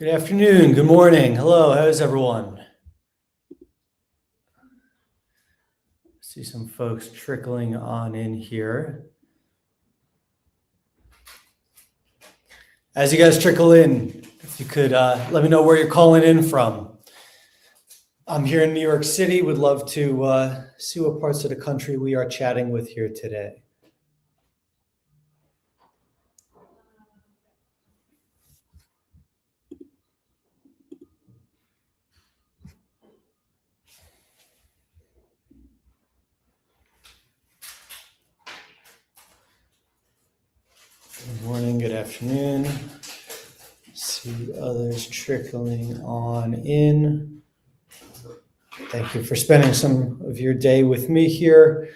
Good afternoon, good morning. Hello, how's everyone? See some folks trickling on in here. As you guys trickle in, if you could let me know where you're calling in from. I'm here in New York City. Would love to see what parts of the country we are chatting with here today. Good morning, good afternoon. See others trickling on in. Thank you for spending some of your day with me here.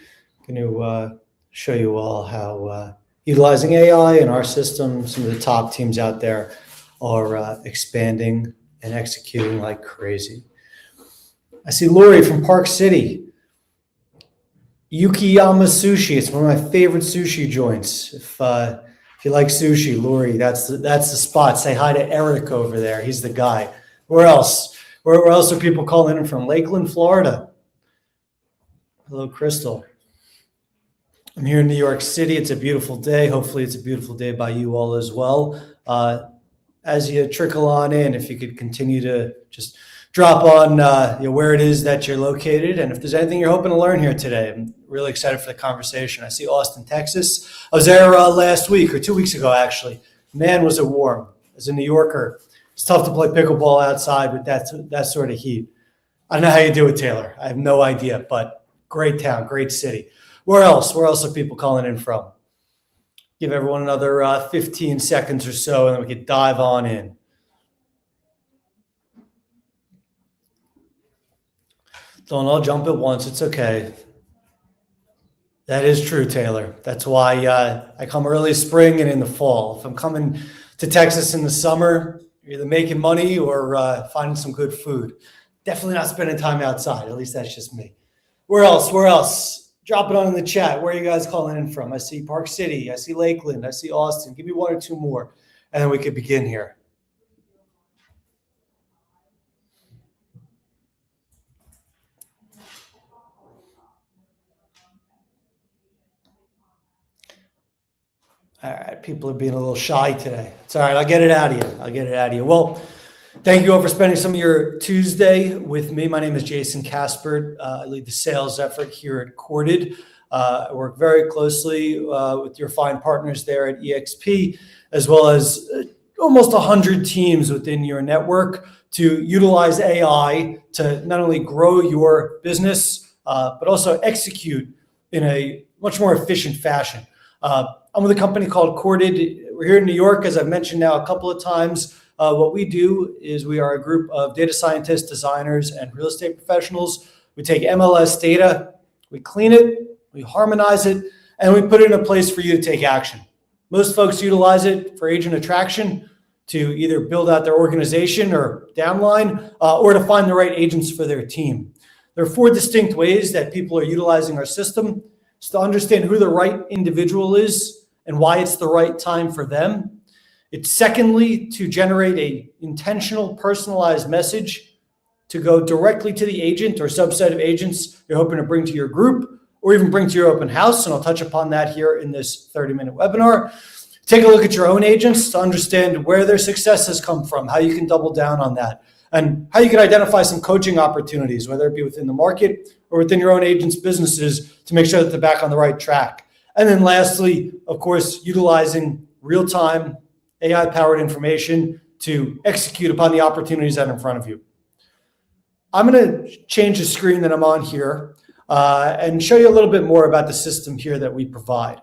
I'm going to show you all how utilizing AI in our system, some of the top teams out there are expanding and executing like crazy. I see Lori from Park City. Yukiyama Sushi. It's one of my favorite sushi joints. If you like sushi, Lori, that's the spot. Say hi to Eric over there. He's the guy. Where else? Where else are people calling in from? Lakeland, Florida. Hello, Crystal. I'm here in New York City. It's a beautiful day. Hopefully it's a beautiful day by you all as well. As you trickle on in, if you could continue to just drop on where it is that you're located. And if there's anything you're hoping to learn here today, I'm really excited for the conversation. I see Austin, Texas. I was there last week or 2 weeks ago, actually. Man, was it warm. As a New Yorker, it's tough to play pickleball outside with that sort of heat. I don't know how you do it, Taylor. I have no idea, but great town, great city. Where else? Where else are people calling in from? Give everyone another 15 seconds or so, and then we could dive on in. Don't all jump at once. It's okay. That is true, Taylor. That's why I come early spring and in the fall. If I'm coming to Texas in the summer, either making money or finding some good food. Definitely not spending time outside. At least that's just me. Where else? Where else? Drop it on in the chat. Where are you guys calling in from? I see Park City. I see Lakeland. I see Austin. Give me one or two more, and then we could begin here. All right, people are being a little shy today. It's all right. I'll get it out of you. Well, thank you all for spending some of your Tuesday with me. My name is Jason Caspert. I lead the sales effort here at Corded. I work very closely with your fine partners there at EXP, as well as almost 100 teams within your network to utilize AI to not only grow your business, but also execute in a much more efficient fashion. I'm with a company called Corded. We're here in New York, as I've mentioned now a couple of times. What we do is we are a group of data scientists, designers, and real estate professionals. We take MLS data, we clean it, we harmonize it, and we put it in a place for you to take action. Most folks utilize it for agent attraction, to either build out their organization or downline, or to find the right agents for their team. There are 4 distinct ways that people are utilizing our system. It's to understand who the right individual is and why it's the right time for them. It's secondly, to generate a intentional, personalized message to go directly to the agent or subset of agents you're hoping to bring to your group or even bring to your open house. And I'll touch upon that here in this 30-minute webinar. Take a look at your own agents to understand where their success has come from, how you can double down on that, and how you can identify some coaching opportunities, whether it be within the market or within your own agents' businesses, to make sure that they're back on the right track. And then lastly, of course, utilizing real-time AI-powered information to execute upon the opportunities that are in front of you. I'm going to change the screen that I'm on here and show you a little bit more about the system here that we provide.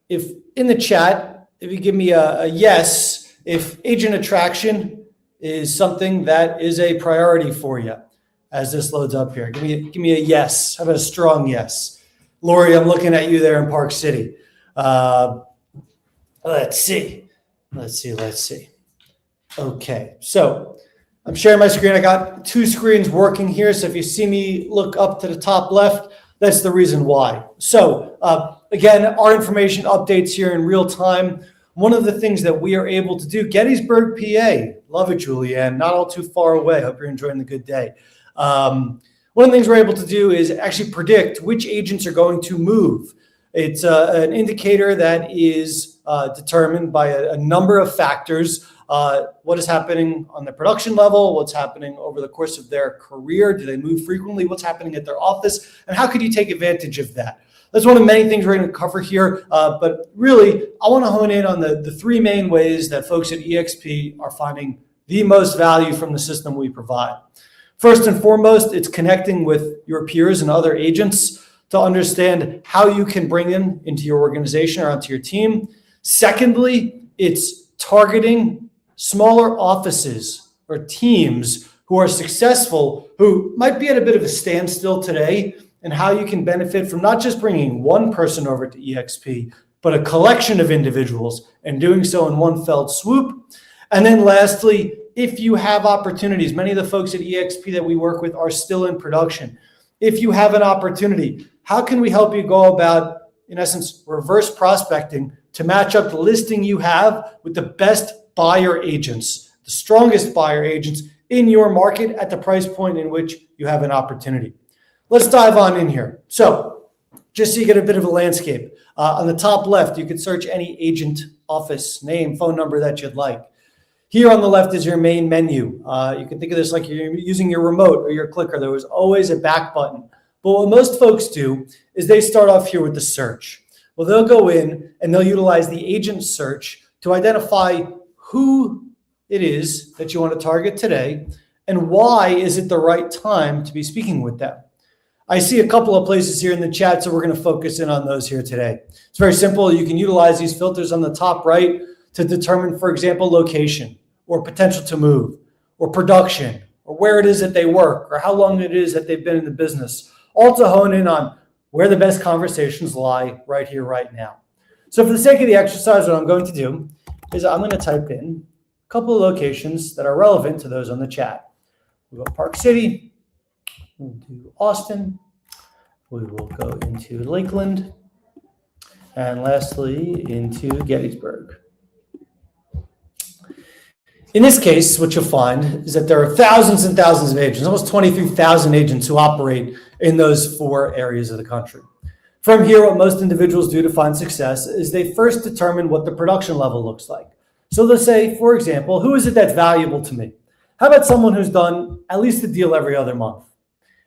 If in the chat, if you give me a yes, if agent attraction is something that is a priority for you as this loads up here. Give me a yes. How about a strong yes? Lori, I'm looking at you there in Park City. Let's see. Okay, so I'm sharing my screen. I got 2 screens working here. So if you see me look up to the top left, that's the reason why. So again, our information updates here in real time. One of the things that we are able to do, Gettysburg, PA, love it, Julianne, not all too far away. Hope you're enjoying the good day. One of the things we're able to do is actually predict which agents are going to move. It's an indicator that is determined by a number of factors. What is happening on the production level, what's happening over the course of their career, do they move frequently, what's happening at their office, and how could you take advantage of that? That's one of many things we're going to cover here, but really, I want to hone in on the three main ways that folks at eXp are finding the most value from the system we provide. First and foremost, it's connecting with your peers and other agents to understand how you can bring them into your organization or onto your team. Secondly, it's targeting smaller offices or teams who are successful, who might be at a bit of a standstill today, and how you can benefit from not just bringing one person over to eXp, but a collection of individuals and doing so in one fell swoop. And then lastly, if you have opportunities, many of the folks at eXp that we work with are still in production. If you have an opportunity, how can we help you go about, in essence, reverse prospecting to match up the listing you have with the best buyer agents, the strongest buyer agents in your market at the price point in which you have an opportunity? Let's dive on in here. So just so you get a bit of a landscape, on the top left, you can search any agent, office, name, phone number that you'd like. Here on the left is your main menu. You can think of this like you're using your remote or your clicker. There was always a back button. But what most folks do is they start off here with the search. Well, they'll go in and they'll utilize the agent search to identify who it is that you want to target today and why is it the right time to be speaking with them. I see a couple of places here in the chat, so we're going to focus in on those here today. It's very simple. You can utilize these filters on the top right to determine, for example, location or potential to move or production or where it is that they work or how long it is that they've been in the business. All to hone in on where the best conversations lie right here, right now. So for the sake of the exercise, what I'm going to do is I'm going to type in a couple of locations that are relevant to those on the chat. We'll go Park City. Into Austin, we will go into Lakeland, and lastly into Gettysburg. In this case, what you'll find is that there are thousands and thousands of agents, almost 23,000 agents who operate in those four areas of the country. From here, what most individuals do to find success is they first determine what the production level looks like. So they'll say, for example, who is it that's valuable to me? How about someone who's done at least a deal every other month?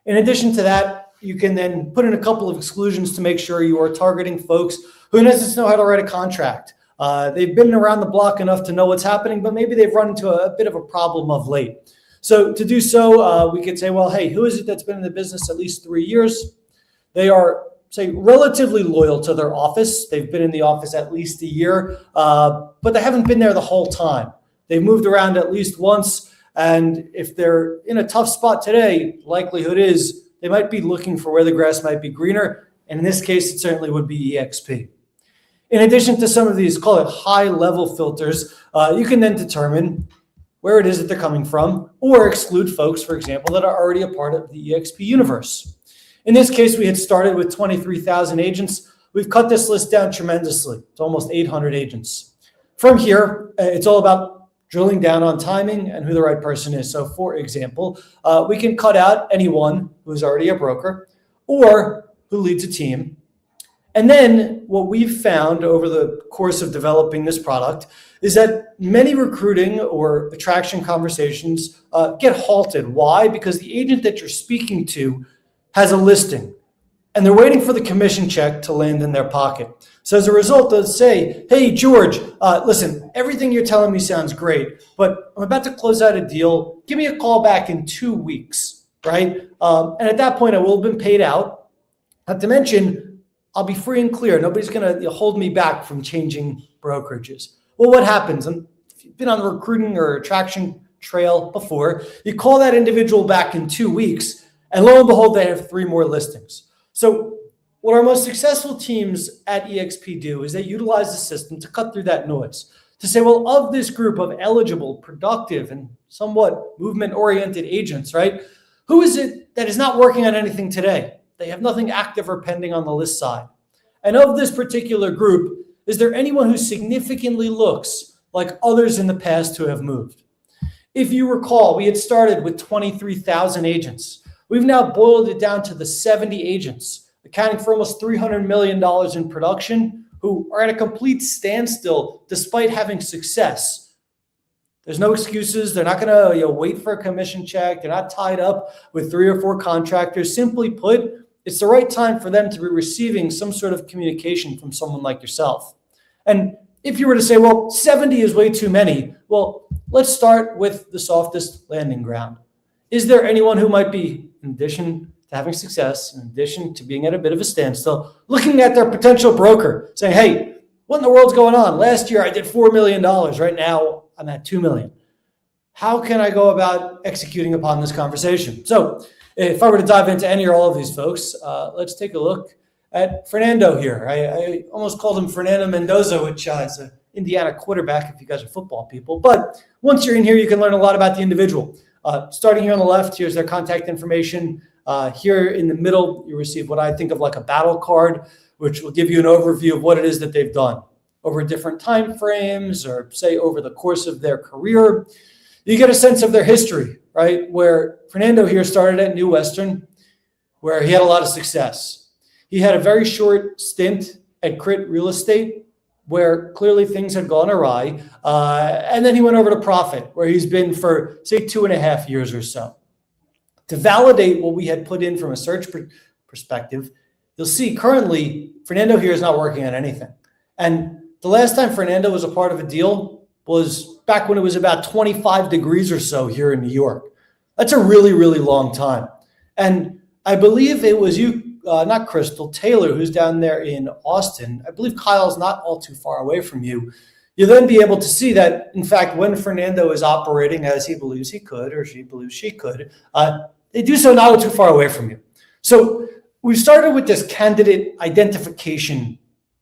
In addition to that, you can then put in a couple of exclusions to make sure you are targeting folks who in essence know how to write a contract. They've been around the block enough to know what's happening, but maybe they've run into a bit of a problem of late. So to do so, we could say, well, hey, who is it that's been in the business at least 3 years? They are, say, relatively loyal to their office. They've been in the office at least a year, but they haven't been there the whole time. They've moved around at least once. And if they're in a tough spot today, likelihood is they might be looking for where the grass might be greener. And in this case, it certainly would be eXp. In addition to some of these, call it high-level filters, you can then determine where it is that they're coming from or exclude folks, for example, that are already a part of the eXp universe. In this case, we had started with 23,000 agents. We've cut this list down tremendously. It's almost 800 agents. From here, it's all about drilling down on timing and who the right person is. So for example, we can cut out anyone who's already a broker or who leads a team. And then what we've found over the course of developing this product is that many recruiting or attraction conversations get halted. Why? Because the agent that you're speaking to has a listing and they're waiting for the commission check to land in their pocket. So as a result, they'll say, hey, George, listen, everything you're telling me sounds great, but I'm about to close out a deal. Give me a call back in 2 weeks, right? And at that point, I will have been paid out. Not to mention, I'll be free and clear. Nobody's going to hold me back from changing brokerages. Well, what happens? And if you've been on the recruiting or attraction trail before, you call that individual back in 2 weeks, and lo and behold, they have 3 more listings. So what our most successful teams at eXp do is they utilize the system to cut through that noise, to say, well, of this group of eligible, productive, and somewhat movement-oriented agents, right, who is it that is not working on anything today? They have nothing active or pending on the list side. And of this particular group, Is there anyone who significantly looks like others in the past who have moved? If you recall, we had started with 23,000 agents. We've now boiled it down to the 70 agents, accounting for almost $300 million in production, who are at a complete standstill despite having success. There's no excuses. They're not going to wait for a commission check. They're not tied up with 3 or 4 contractors. Simply put, it's the right time for them to be receiving some sort of communication from someone like yourself. And if you were to say, well, 70 is way too many, well, let's start with the softest landing ground. Is there anyone who might be, in addition to having success, in addition to being at a bit of a standstill, looking at their potential broker, saying, hey, what in the world's going on? Last year I did $4 million. Right now I'm at $2 million. How can I go about executing upon this conversation? So if I were to dive into any or all of these folks, let's take a look at Fernando here. I almost called him Fernando Mendoza, which is an Indiana quarterback if you guys are football people. But once you're in here, you can learn a lot about the individual. Starting here on the left, here's their contact information. Here in the middle, you receive what I think of like a battle card, which will give you an overview of what it is that they've done over different time frames, or say over the course of their career. You get a sense of their history, right? Where Fernando here started at New Western, where he had a lot of success. He had a very short stint at Crit Real Estate, where clearly things had gone awry. And then he went over to Profit, where he's been for, say, 2.5 years or so. To validate what we had put in from a search perspective, you'll see currently Fernando here is not working on anything. And the last time Fernando was a part of a deal was back when it was about 25 degrees or so here in New York. That's a really, really long time. And I believe it was you, not Crystal, Taylor, who's down there in Austin. I believe Kyle's not all too far away from you. You'll then be able to see that, in fact, when Fernando is operating as he believes he could, or she believes she could, they do so not too far away from you. So we've started with this candidate identification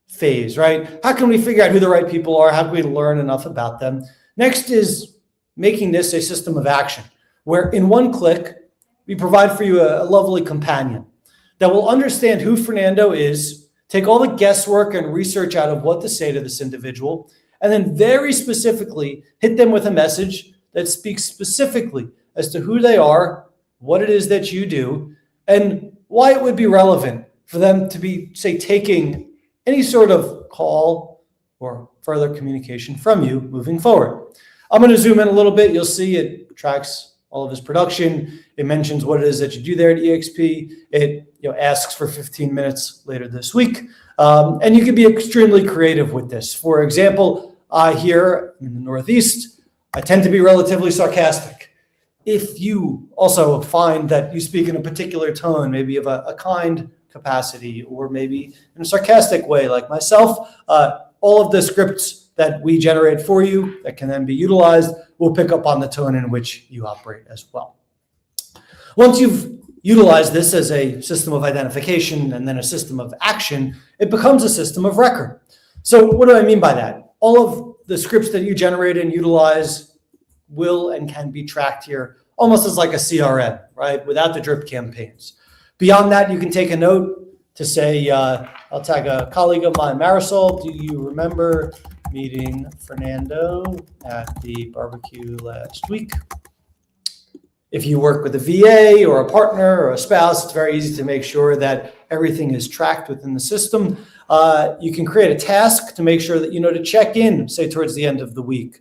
phase, right? How can we figure out who the right people are? How can we learn enough about them? Next is making this a system of action, where in one click, we provide for you a lovely companion that will understand who Fernando is, take all the guesswork and research out of what to say to this individual, and then very specifically hit them with a message that speaks specifically as to who they are, what it is that you do, and why it would be relevant for them to be, say, taking any sort of call or further communication from you moving forward. I'm going to zoom in a little bit. You'll see it tracks all of his production. It mentions what it is that you do there at EXP. It asks for 15 minutes later this week. And you can be extremely creative with this. For example, here in the Northeast, I tend to be relatively sarcastic. If you also find that you speak in a particular tone, maybe of a kind capacity, or maybe in a sarcastic way like myself, all of the scripts that we generate for you that can then be utilized will pick up on the tone in which you operate as well. Once you've utilized this as a system of identification and then a system of action, it becomes a system of record. So what do I mean by that? All of the scripts that you generate and utilize will and can be tracked here almost as like a CRM, right? Without the drip campaigns. Beyond that, you can take a note to say, I'll tag a colleague of mine, Marisol, do you remember meeting Fernando at the barbecue last week? If you work with a VA or a partner or a spouse, it's very easy to make sure that everything is tracked within the system. You can create a task to make sure that you know to check in, say, towards the end of the week.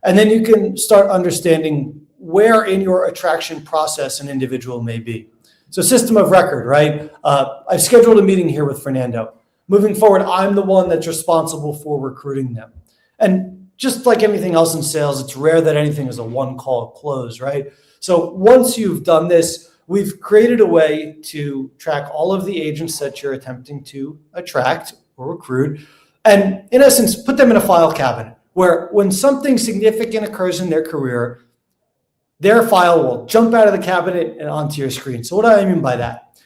And then you can start understanding where in your attraction process an individual may be. So system of record, right? I've scheduled a meeting here with Fernando. Moving forward, I'm the one that's responsible for recruiting them. And just like anything else in sales, it's rare that anything is a one-call close, right? So once you've done this, we've created a way to track all of the agents that you're attempting to attract or recruit, and in essence, put them in a file cabinet where when something significant occurs in their career, their file will jump out of the cabinet and onto your screen. So what do I mean by that?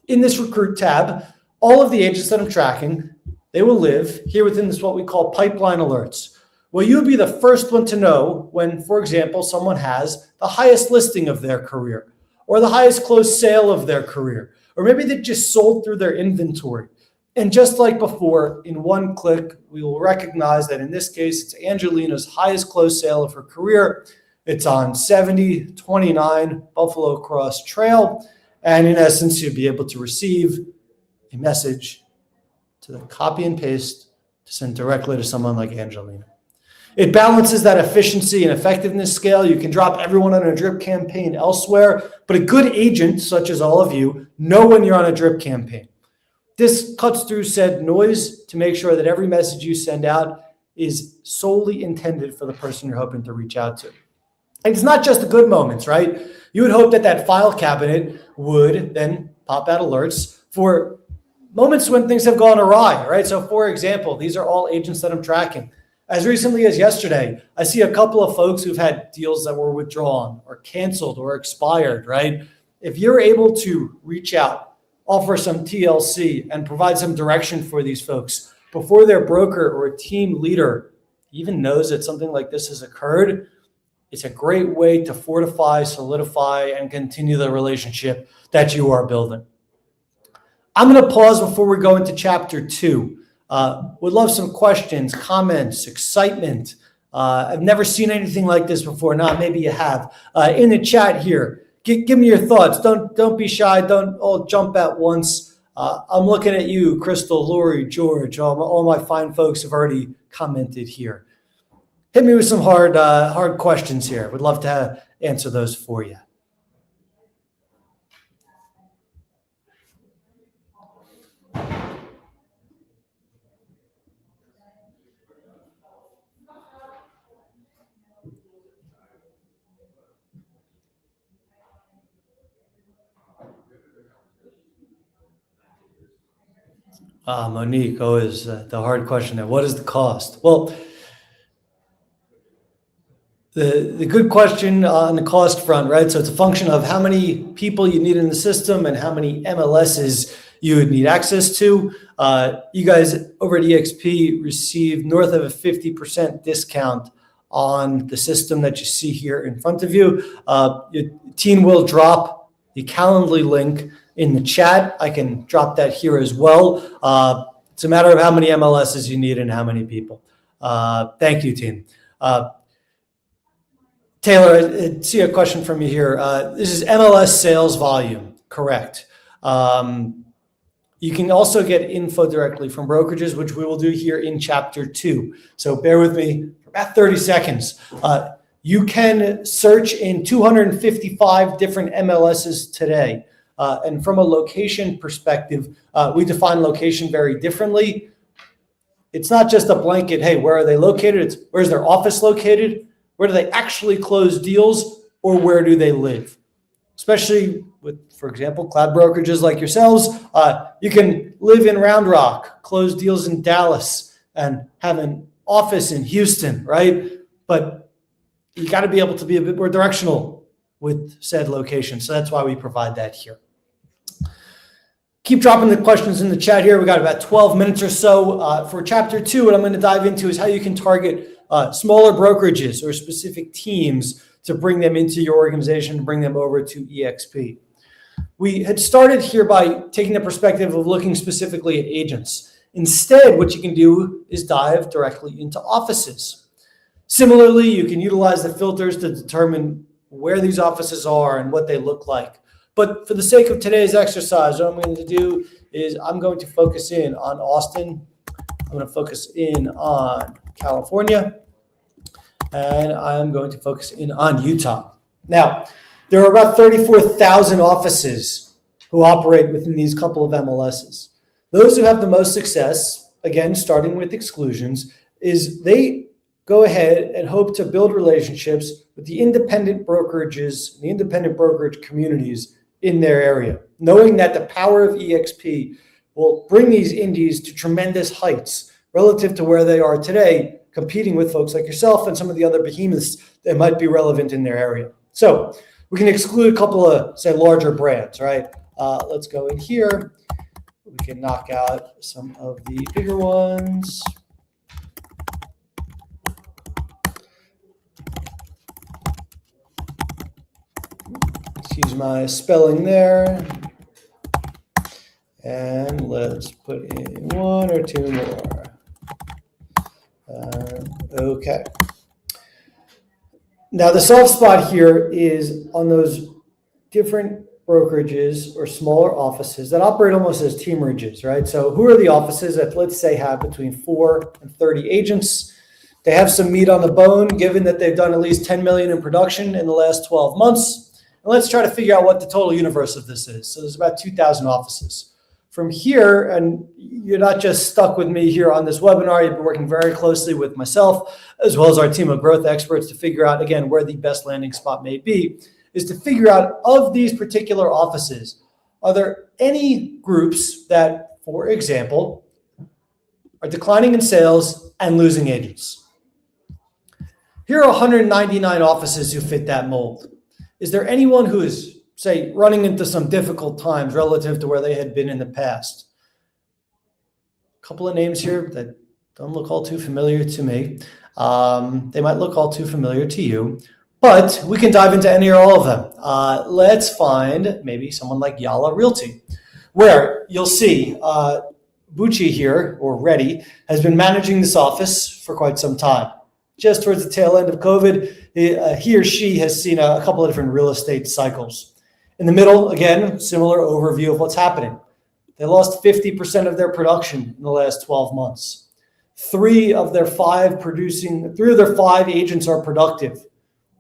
In this recruit tab, all of the agents that I'm tracking, they will live here within this what we call pipeline alerts. Well, you'll be the first one to know when, for example, someone has the highest listing of their career or the highest closed sale of their career, or maybe they just sold through their inventory. And just like before, in one click, we will recognize that in this case, it's Angelina's highest closed sale of her career. It's on 7029 Buffalo Cross Trail. And in essence, you'll be able to receive a message to the copy and paste to send directly to someone like Angelina. It balances that efficiency and effectiveness scale. You can drop everyone on a drip campaign elsewhere, but a good agent, such as all of you, know when you're on a drip campaign. This cuts through said noise to make sure that every message you send out is solely intended for the person you're hoping to reach out to. And it's not just the good moments, right? You would hope that that file cabinet would then pop out alerts for moments when things have gone awry, right? So for example, these are all agents that I'm tracking. As recently as yesterday, I see a couple of folks who've had deals that were withdrawn or canceled or expired, right? If you're able to reach out, offer some TLC, and provide some direction for these folks before their broker or a team leader even knows that something like this has occurred, it's a great way to fortify, solidify, and continue the relationship that you are building. I'm going to pause before we go into chapter 2. Would love some questions, comments, excitement. I've never seen anything like this before. Nah, maybe you have. In the chat here, give me your thoughts. Don't be shy. Don't all jump at once. I'm looking at you, Crystal, Lori, George. All my fine folks have already commented here. Hit me with some hard questions here. Would love to answer those for you. Monique, always the hard question there. What is the cost? Well, the good question on the cost front, right? So it's a function of how many people you need in the system and how many MLSs you would need access to. You guys over at EXP receive north of a 50% discount on the system that you see here in front of you. Your team will drop the Calendly link in the chat. I can drop that here as well. It's a matter of how many MLSs you need and how many people. Thank you, team. Taylor, I see a question from you here. This is MLS sales volume, correct? You can also get info directly from brokerages, which we will do here in chapter 2. So bear with me for about 30 seconds. You can search in 255 different MLSs today. And from a location perspective, we define location very differently. It's not just a blanket, hey, where are they located? It's where's their office located? Where do they actually close deals, or where do they live? Especially with, for example, cloud brokerages like yourselves, you can live in Round Rock, close deals in Dallas, and have an office in Houston, right? But you got to be able to be a bit more directional with said location. So that's why we provide that here. Keep dropping the questions in the chat here. We got about 12 minutes or so. For chapter 2, what I'm going to dive into is how you can target smaller brokerages or specific teams to bring them into your organization, bring them over to EXP. We had started here by taking the perspective of looking specifically at agents. Instead, what you can do is dive directly into offices. Similarly, you can utilize the filters to determine where these offices are and what they look like. But for the sake of today's exercise, what I'm going to do is I'm going to focus in on Austin. I'm going to focus in on California. And I'm going to focus in on Utah. Now, there are about 34,000 offices who operate within these couple of MLSs. Those who have the most success, again, starting with exclusions, is they go ahead and hope to build relationships with the independent brokerages, the independent brokerage communities in their area, knowing that the power of EXP will bring these indies to tremendous heights relative to where they are today, competing with folks like yourself and some of the other behemoths that might be relevant in their area. So we can exclude a couple of, say, larger brands, right? Let's go in here. We can knock out some of the bigger ones. Excuse my spelling there. And let's put in one or two more. Okay. Now the soft spot here is on those different brokerages or smaller offices that operate almost as teamerages, right? So who are the offices that, let's say, have between 4 and 30 agents? They have some meat on the bone, given that they've done at least 10 million in production in the last 12 months. And let's try to figure out what the total universe of this is. So there's about 2,000 offices. From here, and you're not just stuck with me here on this webinar, you've been working very closely with myself, as well as our team of growth experts to figure out, again, where the best landing spot may be, is to figure out of these particular offices, are there any groups that, for example, are declining in sales and losing agents? Here are 199 offices who fit that mold. Is there anyone who is, say, running into some difficult times relative to where they had been in the past? A couple of names here that don't look all too familiar to me. They might look all too familiar to you, but we can dive into any or all of them. Let's find maybe someone like Yala Realty, where you'll see Bucci here, or Reddy, has been managing this office for quite some time. Just towards the tail end of COVID, he or she has seen a couple of different real estate cycles. In the middle, again, similar overview of what's happening. They lost 50% of their production in the last 12 months. Three of their five agents are productive,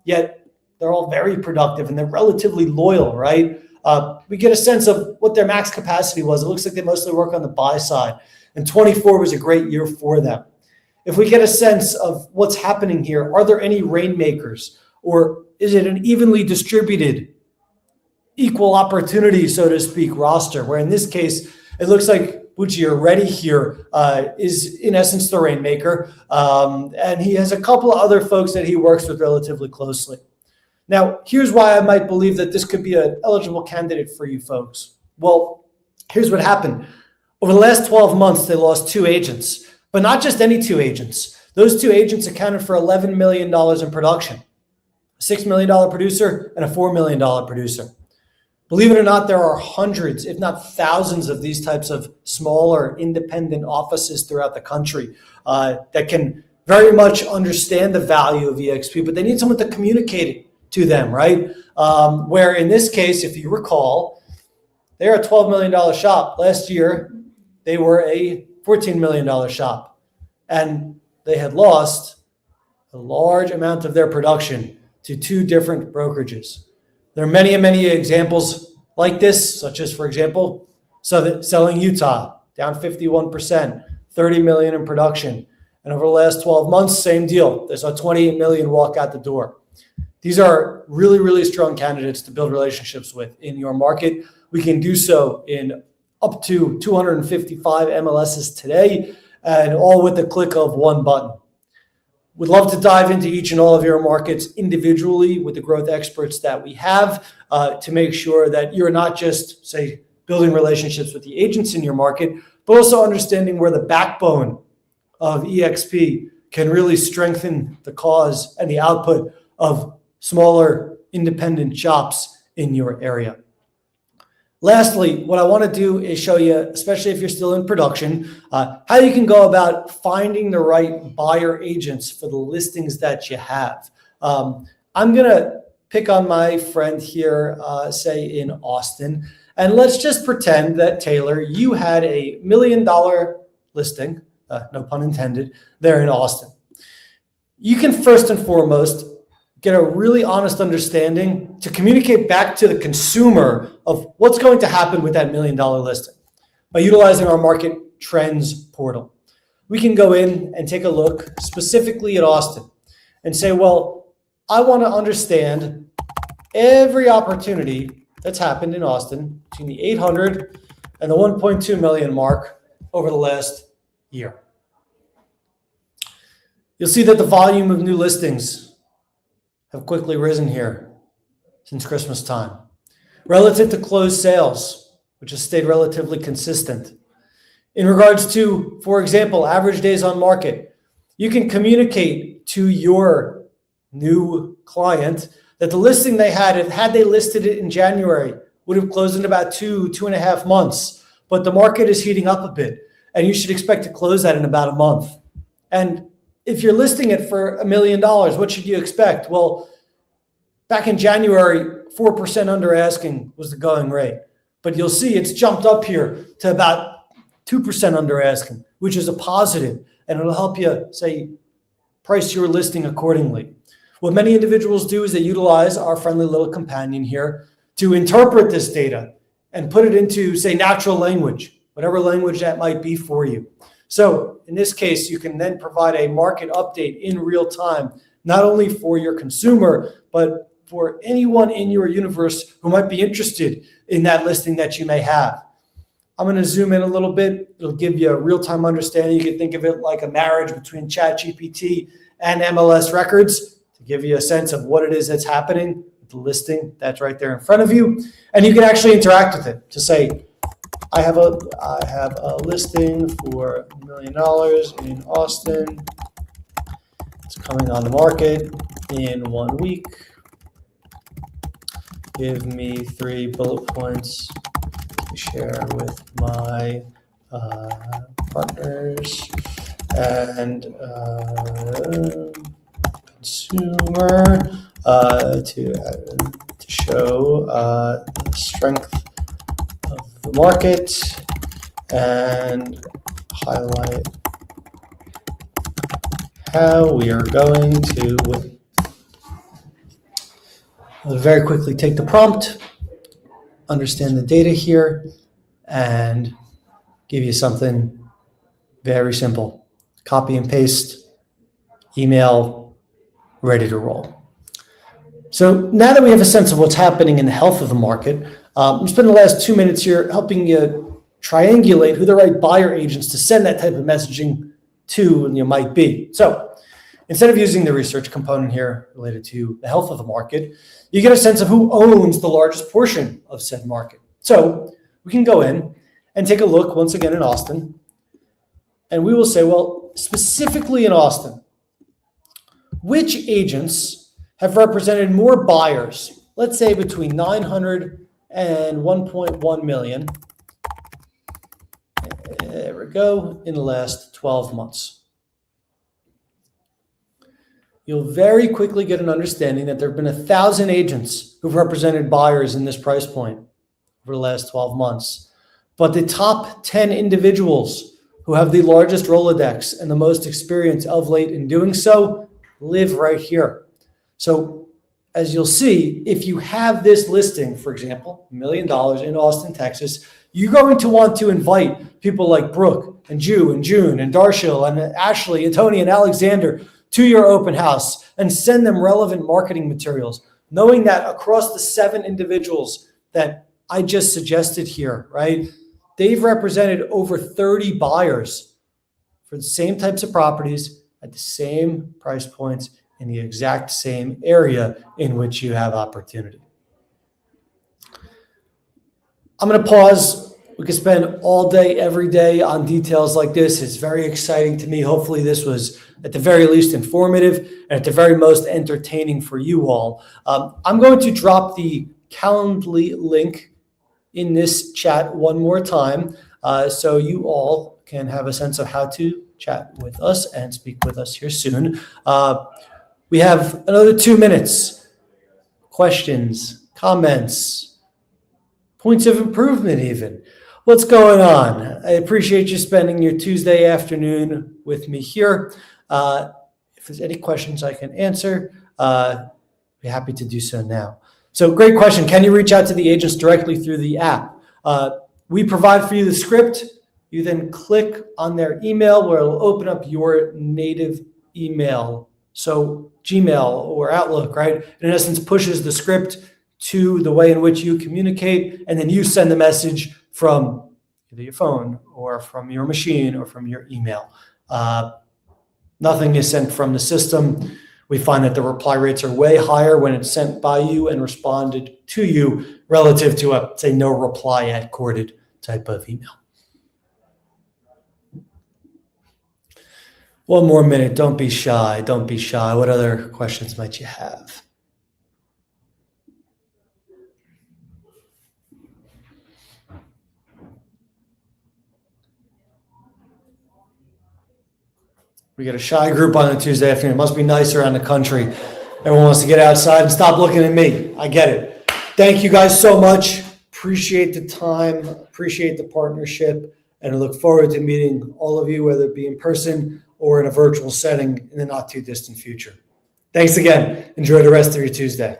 yet they're all very productive and they're relatively loyal, right? We get a sense of what their max capacity was. It looks like they mostly work on the buy side, and 24 was a great year for them. If we get a sense of what's happening here, are there any rainmakers, or is it an evenly distributed, equal opportunity, so to speak, roster, where in this case, it looks like Bucci or Reddy here is in essence the rainmaker, and he has a couple of other folks that he works with relatively closely. Now, here's why I might believe that this could be an eligible candidate for you folks. Well, here's what happened. Over the last 12 months, they lost 2 agents, but not just any 2 agents. Those 2 agents accounted for $11 million in production, a $6 million producer and a $4 million producer. Believe it or not, there are hundreds, if not thousands, of these types of smaller independent offices throughout the country that can very much understand the value of EXP, but they need someone to communicate it to them, right? Where in this case, if you recall, they're a $12 million shop. Last year, they were a $14 million shop, and they had lost a large amount of their production to 2 different brokerages. There are many, many examples like this, such as, for example, Selling Utah, down 51%, 30 million in production. And over the last 12 months, same deal. They saw 28 million walk out the door. These are really, really strong candidates to build relationships with in your market. We can do so in up to 255 MLSs today, and all with the click of one button. We'd love to dive into each and all of your markets individually with the growth experts that we have to make sure that you're not just, say, building relationships with the agents in your market, but also understanding where the backbone of EXP can really strengthen the cause and the output of smaller independent shops in your area. Lastly, what I want to do is show you, especially if you're still in production, how you can go about finding the right buyer agents for the listings that you have. I'm going to pick on my friend here, say in Austin, and let's just pretend that, Taylor, you had a $1 million listing, no pun intended, there in Austin. You can first and foremost get a really honest understanding to communicate back to the consumer of what's going to happen with that $1 million listing by utilizing our market trends portal. We can go in and take a look specifically at Austin and say, well, I want to understand every opportunity that's happened in Austin between the 800 and the 1.2 million mark over the last year. You'll see that the volume of new listings have quickly risen here since Christmas time. Relative to closed sales, which has stayed relatively consistent. In regards to, for example, average days on market, you can communicate to your new client that the listing they had they listed it in January, would have closed in about 2.5 months. but the market is heating up a bit, and you should expect to close that in about a month. And if you're listing it for $1 million, what should you expect? Well, back in January, 4% under asking was the going rate. But you'll see it's jumped up here to about 2% under asking, which is a positive, and it'll help you, say, price your listing accordingly. What many individuals do is they utilize our friendly little companion here to interpret this data and put it into, say, natural language, whatever language that might be for you. So in this case, you can then provide a market update in real time, not only for your consumer, but for anyone in your universe who might be interested in that listing that you may have. I'm going to zoom in a little bit. It'll give you a real-time understanding. You can think of it like a marriage between ChatGPT and MLS records to give you a sense of what it is that's happening with the listing that's right there in front of you. And you can actually interact with it to say, I have a listing for $1 million in Austin. It's coming on the market in 1 week. Give me 3 bullet points to share with my partners and consumer to show the strength of the market and highlight how we are going to win. I'll very quickly take the prompt, understand the data here, and give you something very simple. Copy and paste, email, ready to roll. So now that we have a sense of what's happening in the health of the market, I'm spending the last 2 minutes here helping you triangulate who the right buyer agents to send that type of messaging to and you might be. So instead of using the research component here related to the health of the market, you get a sense of who owns the largest portion of said market. So we can go in and take a look once again in Austin, and we will say, well, specifically in Austin, which agents have represented more buyers, let's say between 900 and 1.1 million, there we go, in the last 12 months. You'll very quickly get an understanding that there have been 1,000 agents who've represented buyers in this price point over the last 12 months. But the top 10 individuals who have the largest Rolodex and the most experience of late in doing so live right here. So as you'll see, if you have this listing, for example, $1 million in Austin, Texas, you're going to want to invite people like Brooke and Ju and June and Darshil and Ashley and Tony and Alexander to your open house and send them relevant marketing materials, knowing that across the 7 individuals that I just suggested here, right, they've represented over 30 buyers for the same types of properties at the same price points in the exact same area in which you have opportunity. I'm going to pause. We could spend all day, every day on details like this. It's very exciting to me. Hopefully this was at the very least informative and at the very most entertaining for you all. I'm going to drop the Calendly link in this chat one more time so you all can have a sense of how to chat with us and speak with us here soon. We have another 2 minutes. Questions, comments, points of improvement even. What's going on? I appreciate you spending your Tuesday afternoon with me here. If there's any questions I can answer, be happy to do so now. So great question. Can you reach out to the agents directly through the app? We provide for you the script. You then click on their email where it'll open up your native email. So Gmail or Outlook, right? In essence, pushes the script to the way in which you communicate, and then you send the message from either your phone or from your machine or from your email. Nothing is sent from the system. We find that the reply rates are way higher when it's sent by you and responded to you relative to a, say, no reply at courted type of email. One more minute. Don't be shy. Don't be shy. What other questions might you have? We got a shy group on a Tuesday afternoon. It must be nice around the country. Everyone wants to get outside and stop looking at me. I get it. Thank you guys so much. Appreciate the time. Appreciate the partnership. And I look forward to meeting all of you, whether it be in person or in a virtual setting in the not too distant future. Thanks again. Enjoy the rest of your Tuesday.